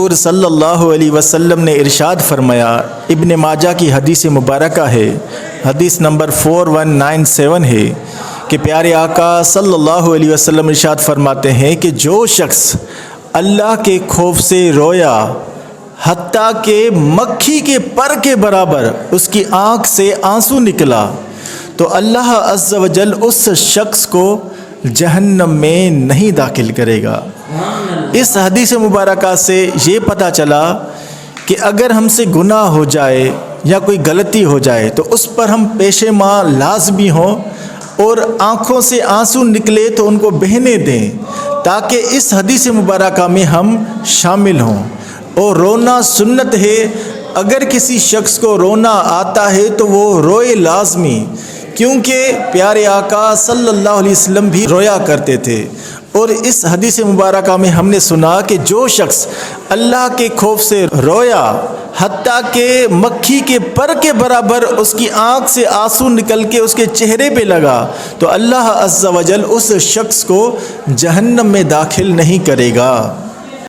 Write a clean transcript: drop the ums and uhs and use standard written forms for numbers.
حضور صلی اللہ علیہ وسلم نے ارشاد فرمایا، ابن ماجہ کی حدیث مبارکہ ہے، حدیث نمبر 4197 ہے کہ پیارے آقا صلی اللہ علیہ وسلم ارشاد فرماتے ہیں کہ جو شخص اللہ کے خوف سے رویا حتیٰ کہ مکھی کے پر کے برابر اس کی آنکھ سے آنسو نکلا تو اللہ عز و جل اس شخص کو جہنم میں نہیں داخل کرے گا۔ اس حدیث مبارکہ سے یہ پتہ چلا کہ اگر ہم سے گناہ ہو جائے یا کوئی غلطی ہو جائے تو اس پر ہم پیشیماں لازمی ہوں اور آنکھوں سے آنسو نکلے تو ان کو بہنے دیں تاکہ اس حدیث مبارکہ میں ہم شامل ہوں۔ اور رونا سنت ہے، اگر کسی شخص کو رونا آتا ہے تو وہ روئے لازمی، کیونکہ پیارے آقا صلی اللہ علیہ وسلم بھی رویا کرتے تھے۔ اور اس حدیث مبارکہ میں ہم نے سنا کہ جو شخص اللہ کے خوف سے رویا حتیٰ کہ مکھی کے پر کے برابر اس کی آنکھ سے آنسو نکل کے اس کے چہرے پہ لگا تو اللہ عز و جل اس شخص کو جہنم میں داخل نہیں کرے گا۔